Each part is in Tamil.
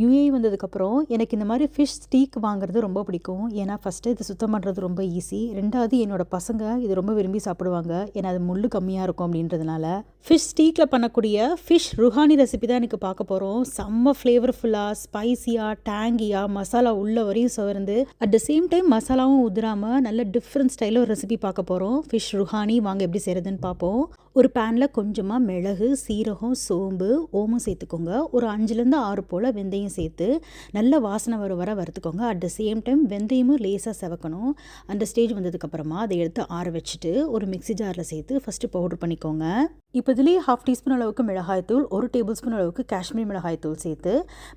யுஏஇ வந்ததுக்கப்புறம் எனக்கு இந்த மாதிரி ஃபிஷ் ஸ்டீக் வாங்குறது ரொம்ப பிடிக்கும். ஏன்னா ஃபஸ்ட்டு இது சுத்தம் பண்ணுறது ரொம்ப ஈஸி. 2வது என்னோடய பசங்க இது ரொம்ப விரும்பி சாப்பிடுவாங்க. ஏன்னா அது முள்ளு கம்மியாக இருக்கும் அப்படின்றதுனால. ஃபிஷ் ஸ்டீக்கில் பண்ணக்கூடிய ஃபிஷ் ருஹானி ரெசிபி தான் எனக்கு பார்க்க போகிறோம். செம்ம ஃப்ளேவர்ஃபுல்லாக, ஸ்பைஸியாக, டேங்கியாக, மசாலா உள்ள வரையும் சவர்ந்து அட் த சேம் டைம் மசாலாவும் உதிராமல் நல்ல டிஃப்ரெண்ட் ஸ்டைலில் ஒரு ரெசிபி பார்க்க போகிறோம். ஃபிஷ் ருஹானி வாங்க எப்படி செய்கிறதுன்னு பார்ப்போம். ஒரு பேனில் கொஞ்சமாக மிளகு, சீரகம், சோம்பு, ஓமம் சேர்த்துக்கோங்க. ஒரு 5லேருந்து 6 போல் வெந்தயம் சேர்த்து நல்ல வாசனை வர வறுத்துக்கோங்க. அட் த சேம் டைம் வெந்தயமும் லேசாக செவக்கணும். அந்த ஸ்டேஜ் வந்ததுக்கப்புறமா அதை எடுத்து ஆற வச்சுட்டு ஒரு மிக்ஸி ஜாரில் சேர்த்து ஃபஸ்ட்டு பவுடர் பண்ணிக்கோங்க. இப்போ இதுலேயே 1/2 டீஸ்பூன் அளவுக்கு மிளகாய்த்தூள், 1 டேபிள் ஸ்பூன் அளவுக்கு காஷ்மீர் மிளகாய்த்தூள் சேர்த்து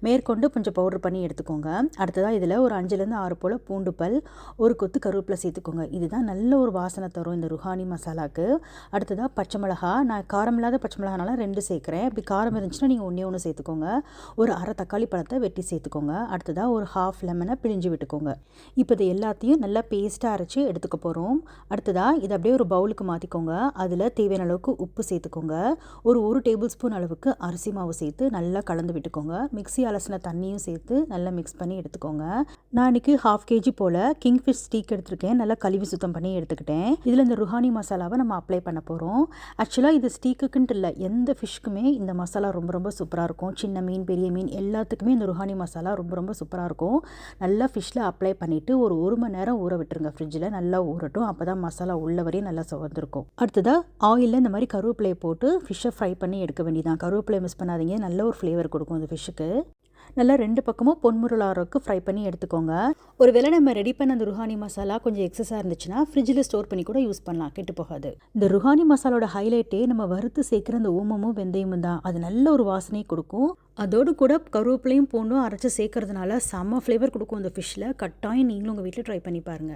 மேற்கொண்டு கொஞ்சம் பவுடர் பண்ணி எடுத்துக்கோங்க. அடுத்ததாக இதில் ஒரு 5லேருந்து 6 போல் பூண்டு பல், ஒரு கொத்து கருவேப்பிலை சேர்த்துக்கோங்க. இதுதான் நல்ல ஒரு வாசனை தரும் இந்த ருஹானி மசாலாவுக்கு. அடுத்ததாக பச்சை மிளகா, நான் காரம் இல்லாத பச்சை மிளகானால 2 சேர்க்குறேன். அப்படி காரம் இருந்துச்சுன்னா நீங்கள் ஒன்று சேர்த்துக்கோங்க. ஒரு அரை தக்காளி பழத்தை வெட்டி சேர்த்துக்கோங்க. அடுத்ததாக ஒரு 1/2 லெமனை பிழிஞ்சு விட்டுக்கோங்க. இப்போ இது எல்லாத்தையும் நல்லா பேஸ்ட்டாக அரைச்சி எடுத்துக்க போகிறோம். அடுத்ததாக இதை அப்படியே ஒரு பவுலுக்கு மாற்றிக்கோங்க. அதில் தேவையான அளவுக்கு உப்பு சேர்த்துக்கோங்க. ஒரு டேபிள் ஸ்பூன் அளவுக்கு அரிசி மாவு சேர்த்து நல்லா கலந்து விட்டுக்கோங்க. மிக்ஸி அலசின தண்ணியும் சேர்த்து நல்லா மிக்ஸ் பண்ணி எடுத்துக்கோங்க. நான் இன்றைக்கி 1/2 kg போல் கிங்ஃபிஷ் ஸ்டீக் எடுத்திருக்கேன். நல்லா கழுவி சுத்தம் பண்ணி எடுத்துக்கிட்டேன். இதில் இந்த ருஹானி மசாலாவை நம்ம அப்ளை பண்ண போகிறோம். ஆக்சுவலாக இது ஸ்டீக்குன்ட்டு இல்லை, எந்த ஃபிஷ்க்குமே இந்த மசாலா ரொம்ப ரொம்ப சூப்பராக இருக்கும். சின்ன மீன், பெரிய மீன் எல்லாத்துக்குமே இந்த ருஹானி மசாலா ரொம்ப ரொம்ப சூப்பராக இருக்கும். நல்லா ஃபிஷ்ஷில் அப்ளை பண்ணிவிட்டு ஒரு 1 மணி நேரம் ஊற விட்டுருங்க. ஃப்ரிட்ஜில் நல்லா ஊறட்டும். அப்போ தான் மசாலா உள்ள வரையும் நல்லா சுவந்திருக்கும். அடுத்ததாக ஆயிலில் இந்த மாதிரி கருவேப்பிலையை போட்டு ஃபிஷ்ஷை ஃப்ரை பண்ணி எடுக்க வேண்டியதான். கருவேப்பிலையை மிஸ் பண்ணாதீங்க, நல்ல ஒரு ஃப்ளேவர் கொடுக்கும் இந்த ஃபிஷ்ஷுக்கு. நல்லா 2 பக்கமும் பொன்முருளாருக்கு ஃப்ரை பண்ணி எடுத்துக்கோங்க. ஒரு வேளை நம்ம ரெடி பண்ண அந்த ருஹானி மசாலா கொஞ்சம் எக்ஸஸாக இருந்துச்சுன்னா ஃப்ரிட்ஜில் ஸ்டோர் பண்ணி கூட யூஸ் பண்ணலாம், கெட்டு போகாது. இந்த ருஹானி மசாலோட ஹைலைட்டே நம்ம வறுத்து சேர்க்குற அந்த ஓமமும் வெந்தயமும் தான். அது நல்ல ஒரு வாசனையை கொடுக்கும். அதோடு கூட கருவேப்பிலையும் பூண்டும் அரைச்சி சேர்க்கறதுனால செம்ம ஃப்ளேவர் கொடுக்கும் இந்த ஃபிஷ்ஷில். கட்டாயம் நீங்களும் உங்கள் வீட்டில் ட்ரை பண்ணி பாருங்கள்.